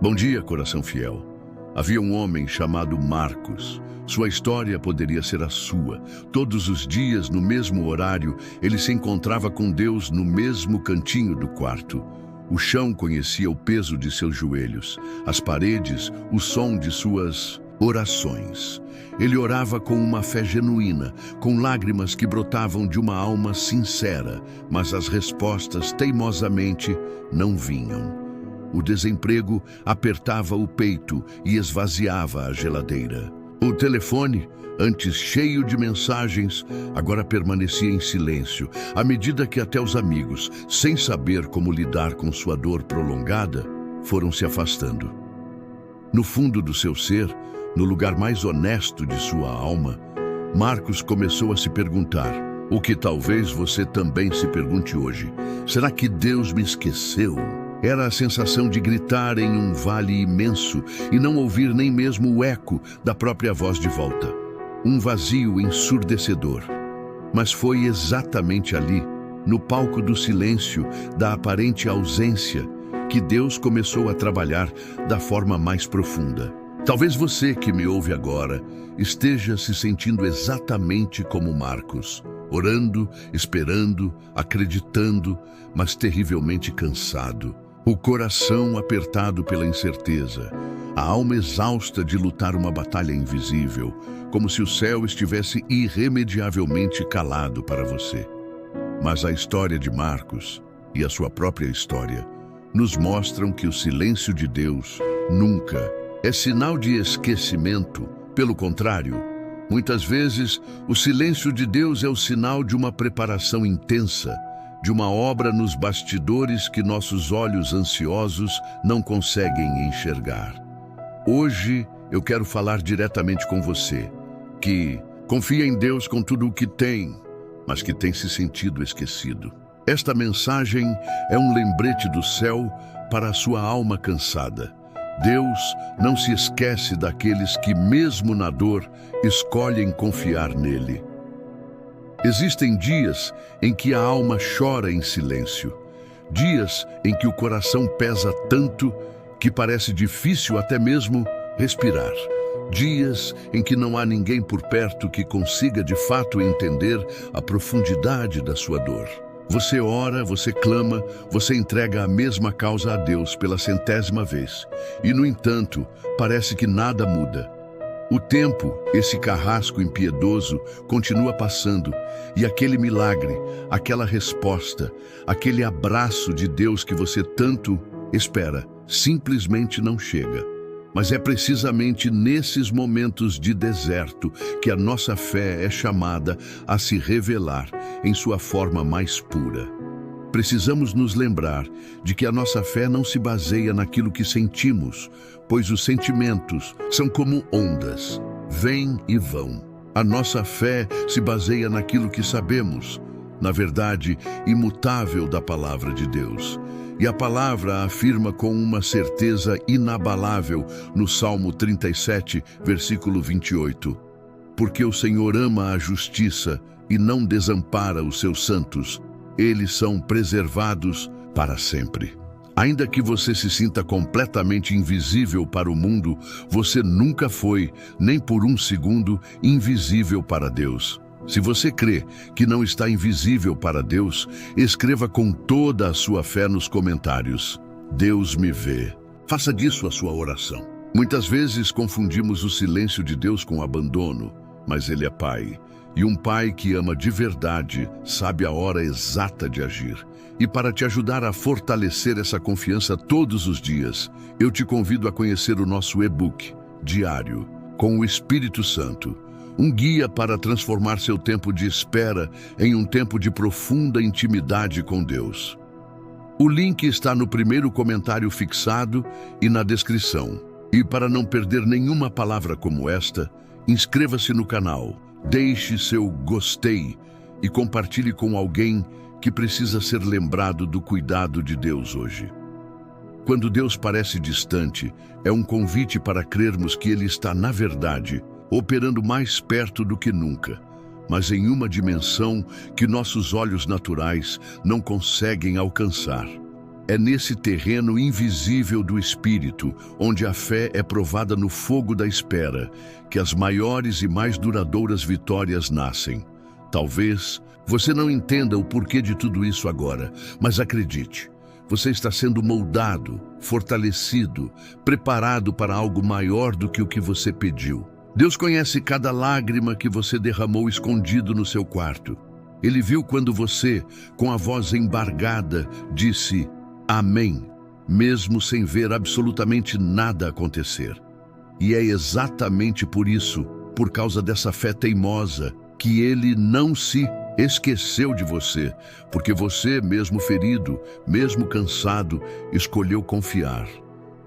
Bom dia, coração fiel. Havia um homem chamado Marcos. Sua história poderia ser a sua. Todos os dias, no mesmo horário, ele se encontrava com Deus no mesmo cantinho do quarto. O chão conhecia o peso de seus joelhos, as paredes, o som de suas orações. Ele orava com uma fé genuína, com lágrimas que brotavam de uma alma sincera, mas as respostas teimosamente não vinham. O desemprego apertava o peito e esvaziava a geladeira. O telefone, antes cheio de mensagens, agora permanecia em silêncio, à medida que até os amigos, sem saber como lidar com sua dor prolongada, foram se afastando. No fundo do seu ser, no lugar mais honesto de sua alma, Marcos começou a se perguntar, o que talvez você também se pergunte hoje: será que Deus me esqueceu? Era a sensação de gritar em um vale imenso e não ouvir nem mesmo o eco da própria voz de volta. Um vazio ensurdecedor. Mas foi exatamente ali, no palco do silêncio, da aparente ausência, que Deus começou a trabalhar da forma mais profunda. Talvez você que me ouve agora esteja se sentindo exatamente como Marcos, orando, esperando, acreditando, mas terrivelmente cansado. O coração apertado pela incerteza, a alma exausta de lutar uma batalha invisível, como se o céu estivesse irremediavelmente calado para você. Mas a história de Marcos e a sua própria história nos mostram que o silêncio de Deus nunca é sinal de esquecimento. Pelo contrário, muitas vezes o silêncio de Deus é o sinal de uma preparação intensa, de uma obra nos bastidores que nossos olhos ansiosos não conseguem enxergar. Hoje eu quero falar diretamente com você, que confia em Deus com tudo o que tem, mas que tem se sentido esquecido. Esta mensagem é um lembrete do céu para a sua alma cansada. Deus não se esquece daqueles que, mesmo na dor, escolhem confiar nele. Existem dias em que a alma chora em silêncio, dias em que o coração pesa tanto que parece difícil até mesmo respirar, dias em que não há ninguém por perto que consiga de fato entender a profundidade da sua dor. Você ora, você clama, você entrega a mesma causa a Deus pela 100ª vez, e no entanto, parece que nada muda. O tempo, esse carrasco impiedoso, continua passando, e aquele milagre, aquela resposta, aquele abraço de Deus que você tanto espera, simplesmente não chega. Mas é precisamente nesses momentos de deserto que a nossa fé é chamada a se revelar em sua forma mais pura. Precisamos nos lembrar de que a nossa fé não se baseia naquilo que sentimos, pois os sentimentos são como ondas, vêm e vão. A nossa fé se baseia naquilo que sabemos, na verdade imutável da palavra de Deus. E a palavra a afirma com uma certeza inabalável no Salmo 37, versículo 28. Porque o Senhor ama a justiça e não desampara os seus santos. Eles são preservados para sempre. Ainda que você se sinta completamente invisível para o mundo, você nunca foi, nem por um segundo, invisível para Deus. Se você crê que não está invisível para Deus, escreva com toda a sua fé nos comentários: Deus me vê. Faça disso a sua oração. Muitas vezes confundimos o silêncio de Deus com abandono, mas Ele é Pai. E um pai que ama de verdade sabe a hora exata de agir. E para te ajudar a fortalecer essa confiança todos os dias, eu te convido a conhecer o nosso e-book diário, com o Espírito Santo. Um guia para transformar seu tempo de espera em um tempo de profunda intimidade com Deus. O link está no primeiro comentário fixado e na descrição. E para não perder nenhuma palavra como esta, inscreva-se no canal. Deixe seu gostei e compartilhe com alguém que precisa ser lembrado do cuidado de Deus hoje. Quando Deus parece distante, é um convite para crermos que Ele está, na verdade, operando mais perto do que nunca, mas em uma dimensão que nossos olhos naturais não conseguem alcançar. É nesse terreno invisível do espírito, onde a fé é provada no fogo da espera, que as maiores e mais duradouras vitórias nascem. Talvez você não entenda o porquê de tudo isso agora, mas acredite, você está sendo moldado, fortalecido, preparado para algo maior do que o que você pediu. Deus conhece cada lágrima que você derramou escondido no seu quarto. Ele viu quando você, com a voz embargada, disse amém, mesmo sem ver absolutamente nada acontecer. E é exatamente por isso, por causa dessa fé teimosa, que ele não se esqueceu de você, porque você, mesmo ferido, mesmo cansado, escolheu confiar.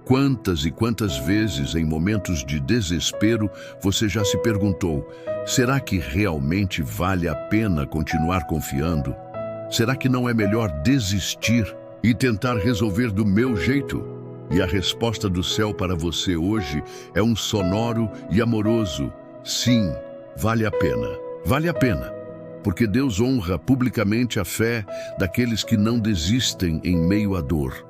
Quantas e quantas vezes, em momentos de desespero, você já se perguntou: será que realmente vale a pena continuar confiando? Será que não é melhor desistir e tentar resolver do meu jeito? E a resposta do céu para você hoje é um sonoro e amoroso: sim, vale a pena. Vale a pena, porque Deus honra publicamente a fé daqueles que não desistem em meio à dor.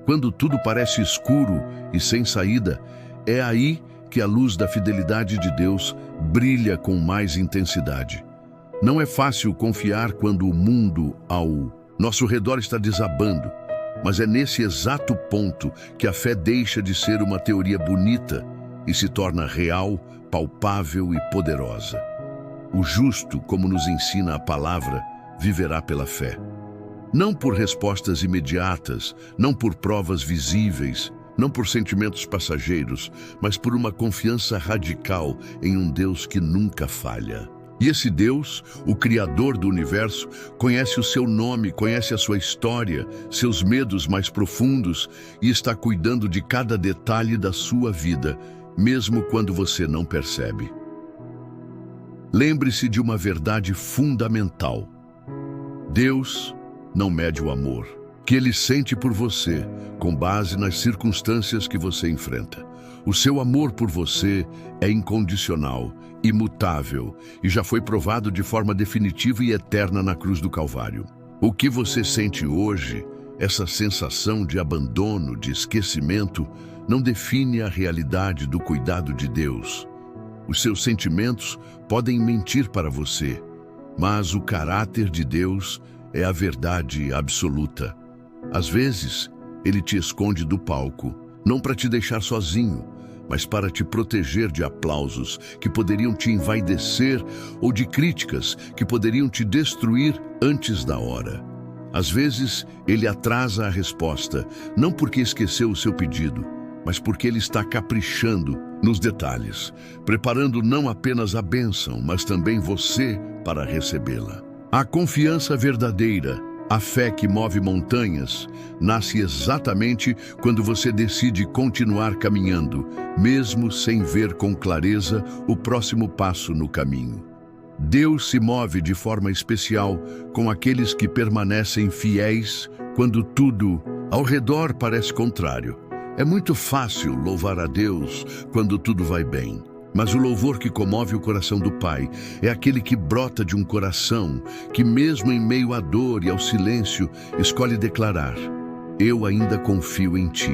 Quando tudo parece escuro e sem saída, é aí que a luz da fidelidade de Deus brilha com mais intensidade. Não é fácil confiar quando o mundo ao nosso redor está desabando, mas é nesse exato ponto que a fé deixa de ser uma teoria bonita e se torna real, palpável e poderosa. O justo, como nos ensina a palavra, viverá pela fé. Não por respostas imediatas, não por provas visíveis, não por sentimentos passageiros, mas por uma confiança radical em um Deus que nunca falha. E esse Deus, o Criador do universo, conhece o seu nome, conhece a sua história, seus medos mais profundos e está cuidando de cada detalhe da sua vida, mesmo quando você não percebe. Lembre-se de uma verdade fundamental. Deus não mede o amor que Ele sente por você com base nas circunstâncias que você enfrenta. O seu amor por você é incondicional, imutável e já foi provado de forma definitiva e eterna na cruz do Calvário. O que você sente hoje, essa sensação de abandono, de esquecimento, não define a realidade do cuidado de Deus. Os seus sentimentos podem mentir para você, mas o caráter de Deus é a verdade absoluta. Às vezes, Ele te esconde do palco, não para te deixar sozinho, mas para te proteger de aplausos que poderiam te envaidecer ou de críticas que poderiam te destruir antes da hora. Às vezes, Ele atrasa a resposta, não porque esqueceu o seu pedido, mas porque Ele está caprichando nos detalhes, preparando não apenas a bênção, mas também você para recebê-la. A confiança verdadeira, a fé que move montanhas, nasce exatamente quando você decide continuar caminhando, mesmo sem ver com clareza o próximo passo no caminho. Deus se move de forma especial com aqueles que permanecem fiéis quando tudo ao redor parece contrário. É muito fácil louvar a Deus quando tudo vai bem. Mas o louvor que comove o coração do Pai é aquele que brota de um coração que, mesmo em meio à dor e ao silêncio, escolhe declarar: eu ainda confio em Ti.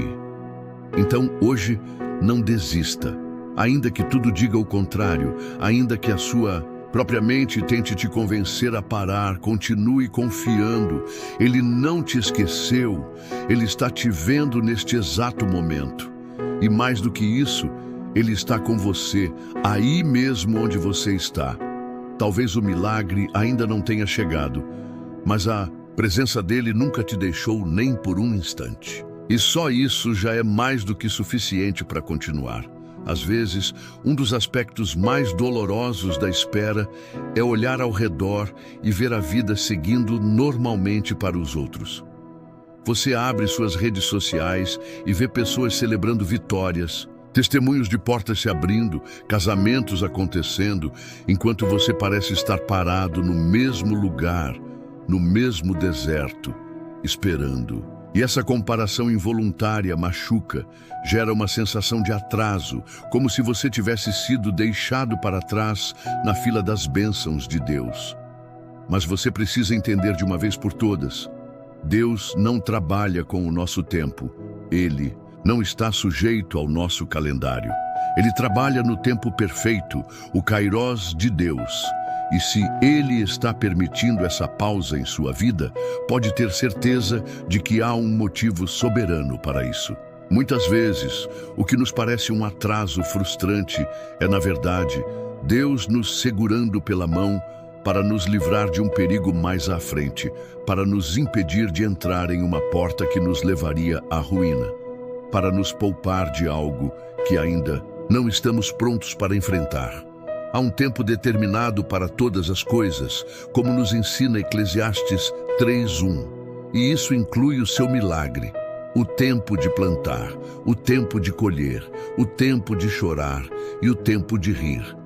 Então, hoje, não desista. Ainda que tudo diga o contrário, ainda que a sua própria mente tente te convencer a parar, continue confiando. Ele não te esqueceu, Ele está te vendo neste exato momento. E mais do que isso, Ele está com você, aí mesmo onde você está. Talvez o milagre ainda não tenha chegado, mas a presença dele nunca te deixou nem por um instante. E só isso já é mais do que suficiente para continuar. Às vezes, um dos aspectos mais dolorosos da espera é olhar ao redor e ver a vida seguindo normalmente para os outros. Você abre suas redes sociais e vê pessoas celebrando vitórias, testemunhos de portas se abrindo, casamentos acontecendo, enquanto você parece estar parado no mesmo lugar, no mesmo deserto, esperando. E essa comparação involuntária machuca, gera uma sensação de atraso, como se você tivesse sido deixado para trás na fila das bênçãos de Deus. Mas você precisa entender de uma vez por todas: Deus não trabalha com o nosso tempo. Ele não está sujeito ao nosso calendário. Ele trabalha no tempo perfeito, o Kairós de Deus. E se Ele está permitindo essa pausa em sua vida, pode ter certeza de que há um motivo soberano para isso. Muitas vezes, o que nos parece um atraso frustrante é, na verdade, Deus nos segurando pela mão para nos livrar de um perigo mais à frente, para nos impedir de entrar em uma porta que nos levaria à ruína, para nos poupar de algo que ainda não estamos prontos para enfrentar. Há um tempo determinado para todas as coisas, como nos ensina Eclesiastes 3:1. E isso inclui o seu milagre, o tempo de plantar, o tempo de colher, o tempo de chorar e o tempo de rir.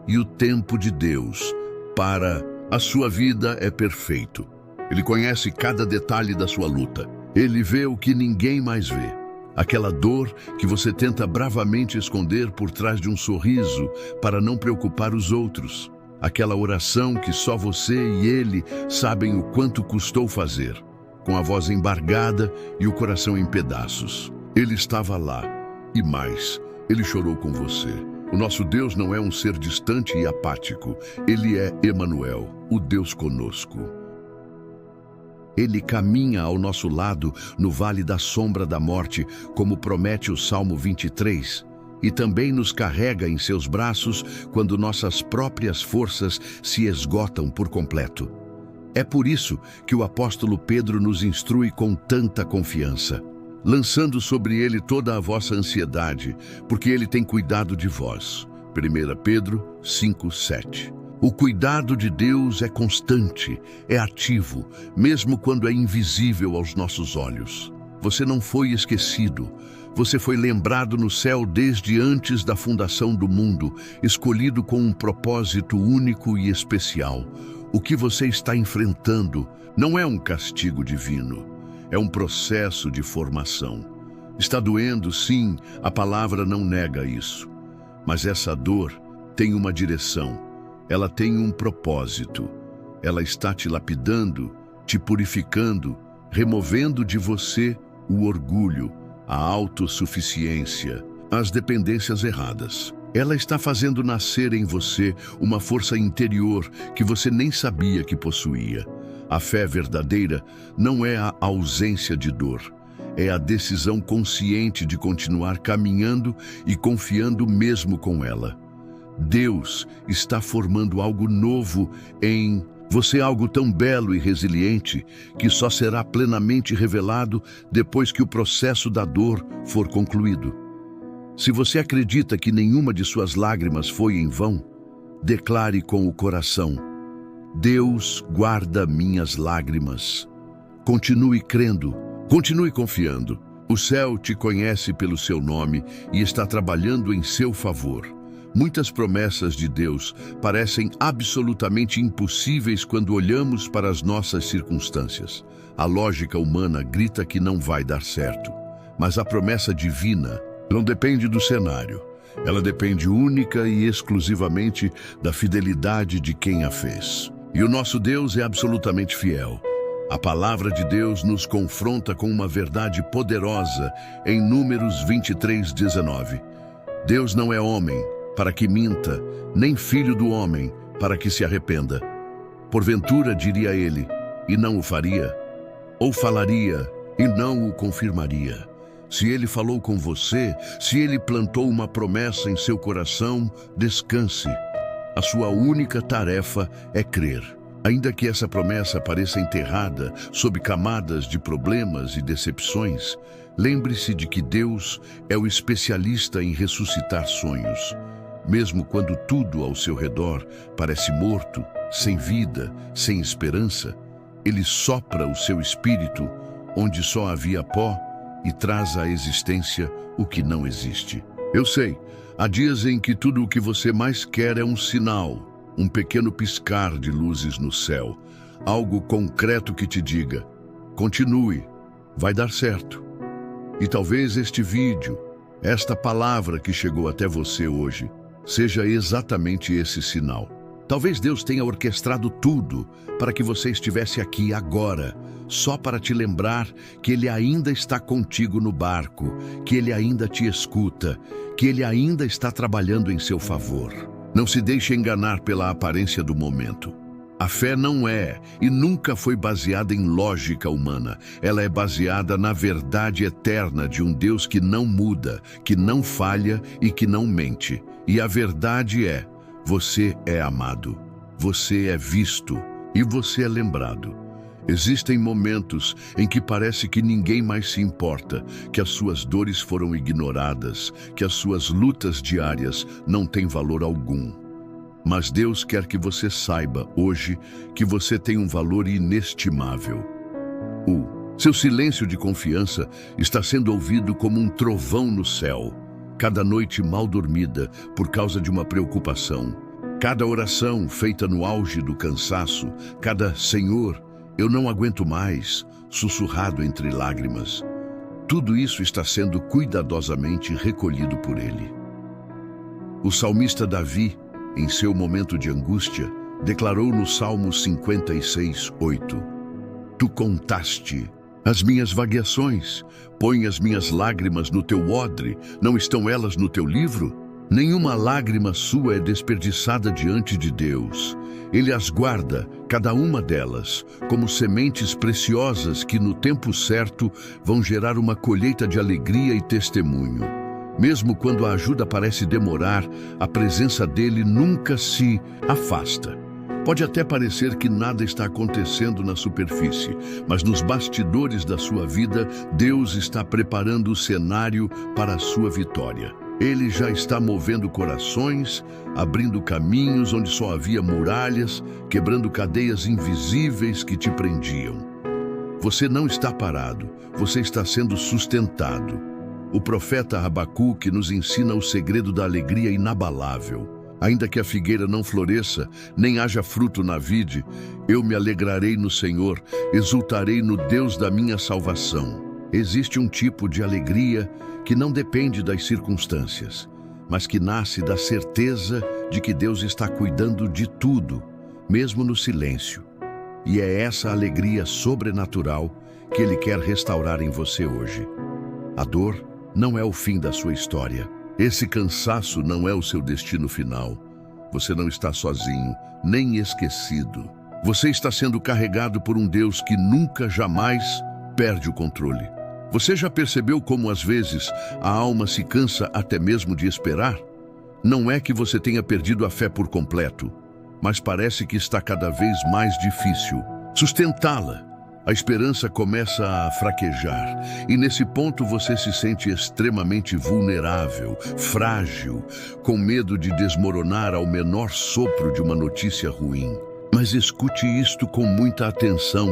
E o tempo de Deus para a sua vida é perfeito. Ele conhece cada detalhe da sua luta. Ele vê o que ninguém mais vê. Aquela dor que você tenta bravamente esconder por trás de um sorriso para não preocupar os outros. Aquela oração que só você e ele sabem o quanto custou fazer, com a voz embargada e o coração em pedaços. Ele estava lá, e mais, ele chorou com você. O nosso Deus não é um ser distante e apático. Ele é Emanuel, o Deus conosco. Ele caminha ao nosso lado no vale da sombra da morte, como promete o Salmo 23, e também nos carrega em seus braços quando nossas próprias forças se esgotam por completo. É por isso que o apóstolo Pedro nos instrui com tanta confiança, lançando sobre ele toda a vossa ansiedade, porque ele tem cuidado de vós. 1 Pedro 5:7. O cuidado de Deus é constante, é ativo, mesmo quando é invisível aos nossos olhos. Você não foi esquecido. Você foi lembrado no céu desde antes da fundação do mundo, escolhido com um propósito único e especial. O que você está enfrentando não é um castigo divino, é um processo de formação. Está doendo, sim, a palavra não nega isso. Mas essa dor tem uma direção. Ela tem um propósito. Ela está te lapidando, te purificando, removendo de você o orgulho, a autossuficiência, as dependências erradas. Ela está fazendo nascer em você uma força interior que você nem sabia que possuía. A fé verdadeira não é a ausência de dor, é a decisão consciente de continuar caminhando e confiando mesmo com ela. Deus está formando algo novo em você, algo tão belo e resiliente que só será plenamente revelado depois que o processo da dor for concluído. Se você acredita que nenhuma de suas lágrimas foi em vão, declare com o coração: Deus guarda minhas lágrimas. Continue crendo, continue confiando. O céu te conhece pelo seu nome e está trabalhando em seu favor. Muitas promessas de Deus parecem absolutamente impossíveis quando olhamos para as nossas circunstâncias. A lógica humana grita que não vai dar certo. Mas a promessa divina não depende do cenário. Ela depende única e exclusivamente da fidelidade de quem a fez. E o nosso Deus é absolutamente fiel. A palavra de Deus nos confronta com uma verdade poderosa em Números 23:19. Deus não é homem para que minta, nem filho do homem para que se arrependa. Porventura, diria ele, e não o faria? Ou falaria e não o confirmaria? Se ele falou com você, se ele plantou uma promessa em seu coração, descanse. A sua única tarefa é crer. Ainda que essa promessa pareça enterrada sob camadas de problemas e decepções, lembre-se de que Deus é o especialista em ressuscitar sonhos. Mesmo quando tudo ao seu redor parece morto, sem vida, sem esperança, Ele sopra o seu espírito onde só havia pó e traz à existência o que não existe. Eu sei, há dias em que tudo o que você mais quer é um sinal, um pequeno piscar de luzes no céu, algo concreto que te diga: continue, vai dar certo. E talvez este vídeo, esta palavra que chegou até você hoje, seja exatamente esse sinal. Talvez Deus tenha orquestrado tudo para que você estivesse aqui agora, só para te lembrar que Ele ainda está contigo no barco, que Ele ainda te escuta, que Ele ainda está trabalhando em seu favor. Não se deixe enganar pela aparência do momento. A fé não é e nunca foi baseada em lógica humana. Ela é baseada na verdade eterna de um Deus que não muda, que não falha e que não mente. E a verdade é: você é amado, você é visto e você é lembrado. Existem momentos em que parece que ninguém mais se importa, que as suas dores foram ignoradas, que as suas lutas diárias não têm valor algum. Mas Deus quer que você saiba hoje que você tem um valor inestimável. Seu silêncio de confiança está sendo ouvido como um trovão no céu. Cada noite mal dormida por causa de uma preocupação. Cada oração feita no auge do cansaço. Cada "Senhor, eu não aguento mais", sussurrado entre lágrimas. Tudo isso está sendo cuidadosamente recolhido por Ele. O salmista Davi, em seu momento de angústia, declarou no Salmo 56:8: Tu contaste as minhas vagueações, põe as minhas lágrimas no teu odre, não estão elas no teu livro? Nenhuma lágrima sua é desperdiçada diante de Deus. Ele as guarda, cada uma delas, como sementes preciosas que no tempo certo vão gerar uma colheita de alegria e testemunho. Mesmo quando a ajuda parece demorar, a presença dele nunca se afasta. Pode até parecer que nada está acontecendo na superfície, mas nos bastidores da sua vida, Deus está preparando o cenário para a sua vitória. Ele já está movendo corações, abrindo caminhos onde só havia muralhas, quebrando cadeias invisíveis que te prendiam. Você não está parado, você está sendo sustentado. O profeta Abacuque nos ensina o segredo da alegria inabalável. Ainda que a figueira não floresça, nem haja fruto na vide, eu me alegrarei no Senhor, exultarei no Deus da minha salvação. Existe um tipo de alegria que não depende das circunstâncias, mas que nasce da certeza de que Deus está cuidando de tudo, mesmo no silêncio. E é essa alegria sobrenatural que Ele quer restaurar em você hoje. A dor não é o fim da sua história. Esse cansaço não é o seu destino final. Você não está sozinho, nem esquecido. Você está sendo carregado por um Deus que nunca, jamais perde o controle. Você já percebeu como, às vezes, a alma se cansa até mesmo de esperar? Não é que você tenha perdido a fé por completo, mas parece que está cada vez mais difícil sustentá-la. A esperança começa a fraquejar, e nesse ponto você se sente extremamente vulnerável, frágil, com medo de desmoronar ao menor sopro de uma notícia ruim. Mas escute isto com muita atenção,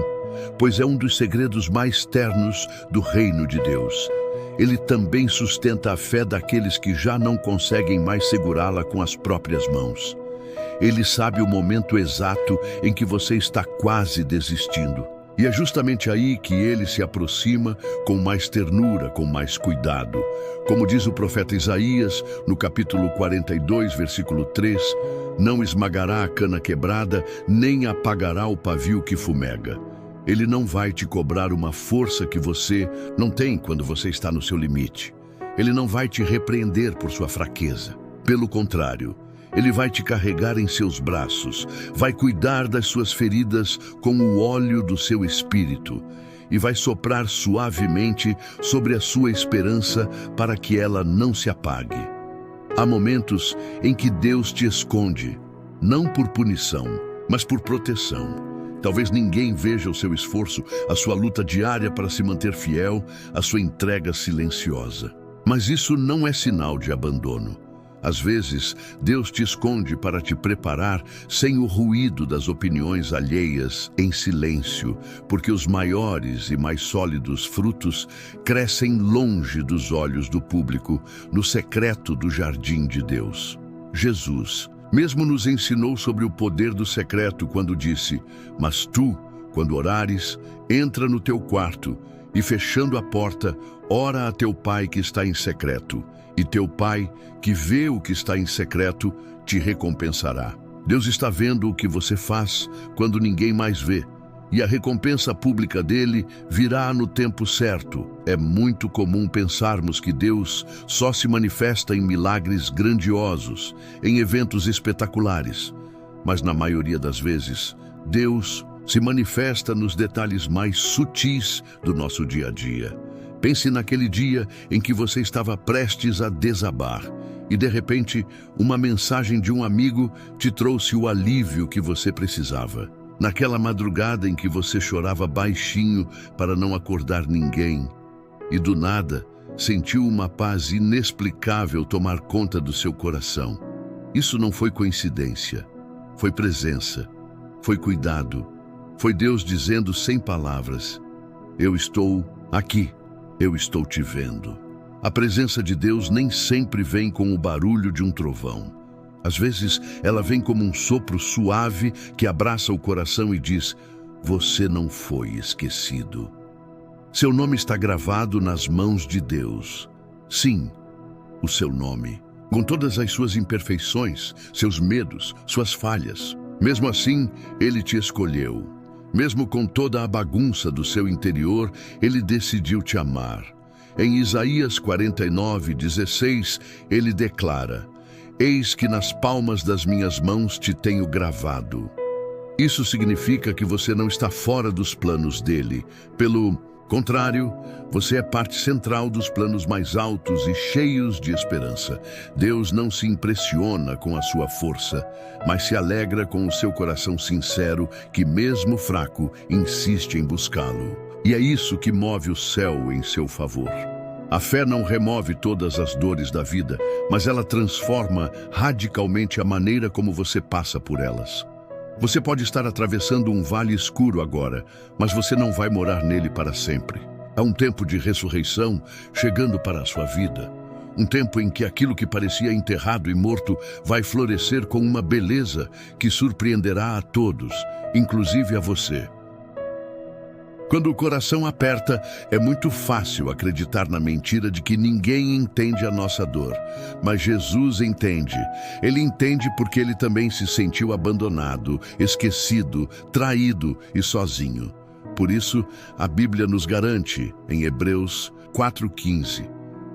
pois é um dos segredos mais ternos do reino de Deus. Ele também sustenta a fé daqueles que já não conseguem mais segurá-la com as próprias mãos. Ele sabe o momento exato em que você está quase desistindo. E é justamente aí que ele se aproxima com mais ternura, com mais cuidado. Como diz o profeta Isaías, no capítulo 42, versículo 3, não esmagará a cana quebrada, nem apagará o pavio que fumega. Ele não vai te cobrar uma força que você não tem quando você está no seu limite. Ele não vai te repreender por sua fraqueza. Pelo contrário, Ele vai te carregar em seus braços, vai cuidar das suas feridas com o óleo do seu espírito e vai soprar suavemente sobre a sua esperança para que ela não se apague. Há momentos em que Deus te esconde, não por punição, mas por proteção. Talvez ninguém veja o seu esforço, a sua luta diária para se manter fiel, a sua entrega silenciosa. Mas isso não é sinal de abandono. Às vezes, Deus te esconde para te preparar sem o ruído das opiniões alheias, em silêncio, porque os maiores e mais sólidos frutos crescem longe dos olhos do público, no secreto do jardim de Deus. Jesus mesmo nos ensinou sobre o poder do secreto quando disse: mas tu, quando orares, entra no teu quarto e, fechando a porta, ora a teu pai que está em secreto. E teu pai, que vê o que está em secreto, te recompensará. Deus está vendo o que você faz quando ninguém mais vê, e a recompensa pública dele virá no tempo certo. É muito comum pensarmos que Deus só se manifesta em milagres grandiosos, em eventos espetaculares. Mas na maioria das vezes, Deus se manifesta nos detalhes mais sutis do nosso dia a dia. Pense naquele dia em que você estava prestes a desabar e, de repente, uma mensagem de um amigo te trouxe o alívio que você precisava. Naquela madrugada em que você chorava baixinho para não acordar ninguém e, do nada, sentiu uma paz inexplicável tomar conta do seu coração. Isso não foi coincidência, foi presença, foi cuidado, foi Deus dizendo sem palavras: eu estou aqui, eu estou te vendo. A presença de Deus nem sempre vem com o barulho de um trovão. Às vezes, ela vem como um sopro suave que abraça o coração e diz: você não foi esquecido. Seu nome está gravado nas mãos de Deus. Sim, o seu nome, com todas as suas imperfeições, seus medos, suas falhas. Mesmo assim, Ele te escolheu. Mesmo com toda a bagunça do seu interior, Ele decidiu te amar. Em Isaías 49:16, Ele declara: eis que nas palmas das minhas mãos te tenho gravado. Isso significa que você não está fora dos planos dele. Pelo contrário, você é parte central dos planos mais altos e cheios de esperança. Deus não se impressiona com a sua força, mas se alegra com o seu coração sincero, que mesmo fraco, insiste em buscá-lo. E é isso que move o céu em seu favor. A fé não remove todas as dores da vida, mas ela transforma radicalmente a maneira como você passa por elas. Você pode estar atravessando um vale escuro agora, mas você não vai morar nele para sempre. Há um tempo de ressurreição chegando para a sua vida. Um tempo em que aquilo que parecia enterrado e morto vai florescer com uma beleza que surpreenderá a todos, inclusive a você. Quando o coração aperta, é muito fácil acreditar na mentira de que ninguém entende a nossa dor. Mas Jesus entende. Ele entende porque ele também se sentiu abandonado, esquecido, traído e sozinho. Por isso, a Bíblia nos garante, em Hebreus 4:15,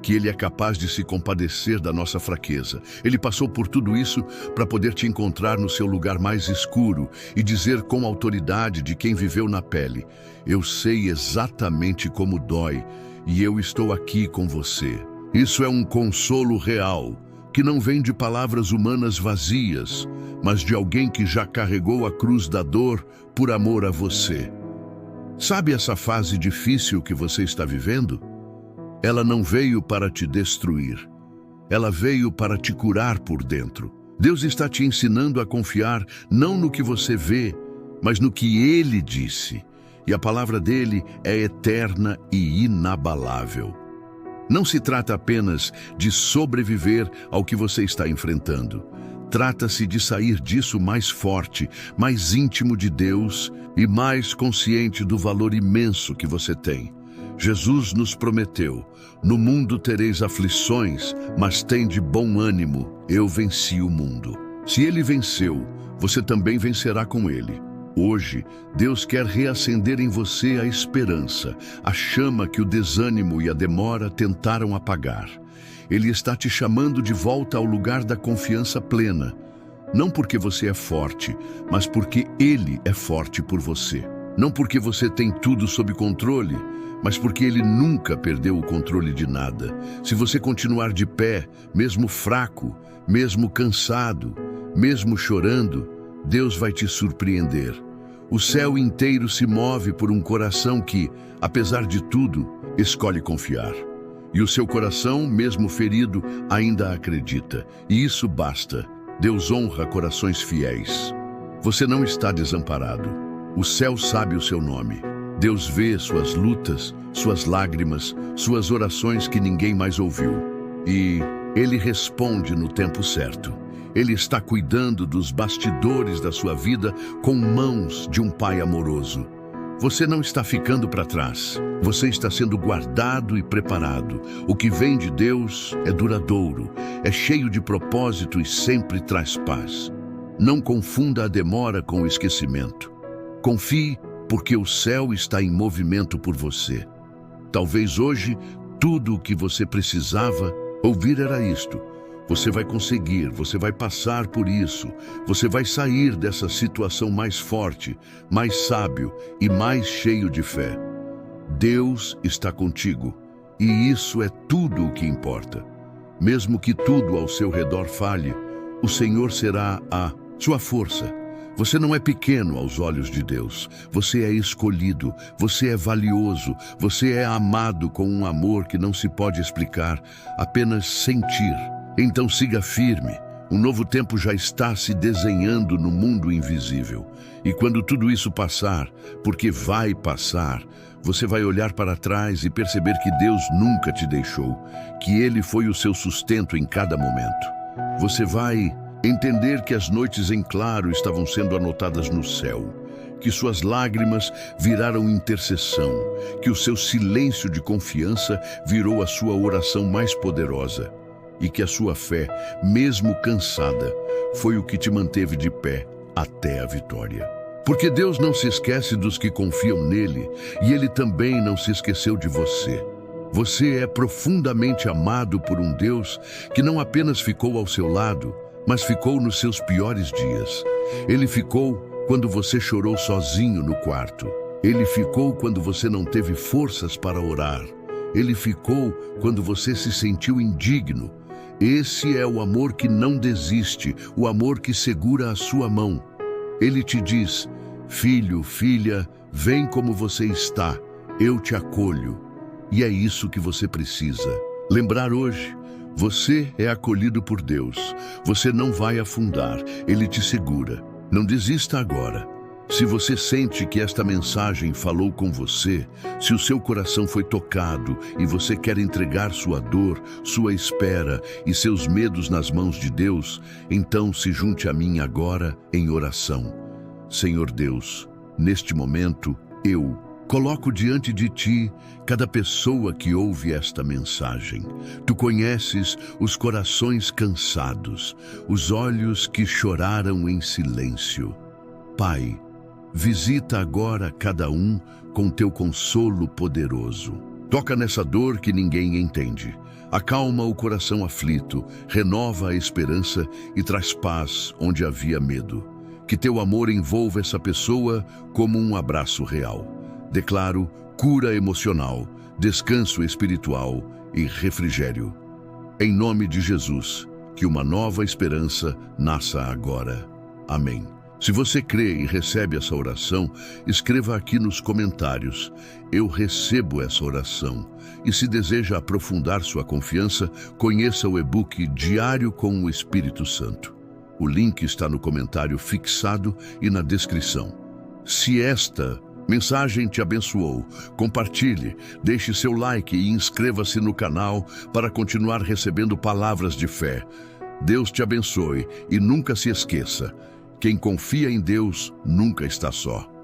que Ele é capaz de se compadecer da nossa fraqueza. Ele passou por tudo isso para poder te encontrar no seu lugar mais escuro e dizer com autoridade de quem viveu na pele: eu sei exatamente como dói e eu estou aqui com você. Isso é um consolo real, que não vem de palavras humanas vazias, mas de alguém que já carregou a cruz da dor por amor a você. Sabe essa fase difícil que você está vivendo? Ela não veio para te destruir. Ela veio para te curar por dentro. Deus está te ensinando a confiar não no que você vê, mas no que Ele disse. E a palavra dele é eterna e inabalável. Não se trata apenas de sobreviver ao que você está enfrentando. Trata-se de sair disso mais forte, mais íntimo de Deus e mais consciente do valor imenso que você tem. Jesus nos prometeu: no mundo tereis aflições, mas tende bom ânimo, eu venci o mundo. Se ele venceu, você também vencerá com ele. Hoje, Deus quer reacender em você a esperança, a chama que o desânimo e a demora tentaram apagar. Ele está te chamando de volta ao lugar da confiança plena, não porque você é forte, mas porque Ele é forte por você. Não porque você tem tudo sob controle, mas porque Ele nunca perdeu o controle de nada. Se você continuar de pé, mesmo fraco, mesmo cansado, mesmo chorando, Deus vai te surpreender. O céu inteiro se move por um coração que, apesar de tudo, escolhe confiar. E o seu coração, mesmo ferido, ainda acredita. E isso basta. Deus honra corações fiéis. Você não está desamparado. O céu sabe o seu nome. Deus vê suas lutas, suas lágrimas, suas orações que ninguém mais ouviu. E Ele responde no tempo certo. Ele está cuidando dos bastidores da sua vida com mãos de um pai amoroso. Você não está ficando para trás. Você está sendo guardado e preparado. O que vem de Deus é duradouro, é cheio de propósito e sempre traz paz. Não confunda a demora com o esquecimento. Confie, porque o céu está em movimento por você. Talvez hoje, tudo o que você precisava ouvir era isto: você vai conseguir, você vai passar por isso, você vai sair dessa situação mais forte, mais sábio e mais cheio de fé. Deus está contigo, e isso é tudo o que importa. Mesmo que tudo ao seu redor falhe, o Senhor será a sua força. Você não é pequeno aos olhos de Deus. Você é escolhido, você é valioso, você é amado com um amor que não se pode explicar, apenas sentir. Então siga firme. Um novo tempo já está se desenhando no mundo invisível. E quando tudo isso passar, porque vai passar, você vai olhar para trás e perceber que Deus nunca te deixou, que Ele foi o seu sustento em cada momento. Você vai entender que as noites em claro estavam sendo anotadas no céu, que suas lágrimas viraram intercessão, que o seu silêncio de confiança virou a sua oração mais poderosa, e que a sua fé, mesmo cansada, foi o que te manteve de pé até a vitória. Porque Deus não se esquece dos que confiam nele, e Ele também não se esqueceu de você. Você é profundamente amado por um Deus que não apenas ficou ao seu lado, mas ficou nos seus piores dias. Ele ficou quando você chorou sozinho no quarto. Ele ficou quando você não teve forças para orar. Ele ficou quando você se sentiu indigno. Esse é o amor que não desiste, o amor que segura a sua mão. Ele te diz: filho, filha, vem como você está, eu te acolho. E é isso que você precisa. Lembrar hoje: você é acolhido por Deus. Você não vai afundar, Ele te segura. Não desista agora. Se você sente que esta mensagem falou com você, se o seu coração foi tocado e você quer entregar sua dor, sua espera e seus medos nas mãos de Deus, então se junte a mim agora em oração. Senhor Deus, neste momento, eu coloco diante de Ti cada pessoa que ouve esta mensagem. Tu conheces os corações cansados, os olhos que choraram em silêncio. Pai, visita agora cada um com Teu consolo poderoso. Toca nessa dor que ninguém entende. Acalma o coração aflito, renova a esperança e traz paz onde havia medo. Que Teu amor envolva essa pessoa como um abraço real. Declaro cura emocional, descanso espiritual e refrigério. Em nome de Jesus, que uma nova esperança nasça agora. Amém. Se você crê e recebe essa oração, escreva aqui nos comentários: eu recebo essa oração. E se deseja aprofundar sua confiança, conheça o e-book Diário com o Espírito Santo. O link está no comentário fixado e na descrição. Se esta mensagem te abençoou, compartilhe, deixe seu like e inscreva-se no canal para continuar recebendo palavras de fé. Deus te abençoe e nunca se esqueça: quem confia em Deus nunca está só.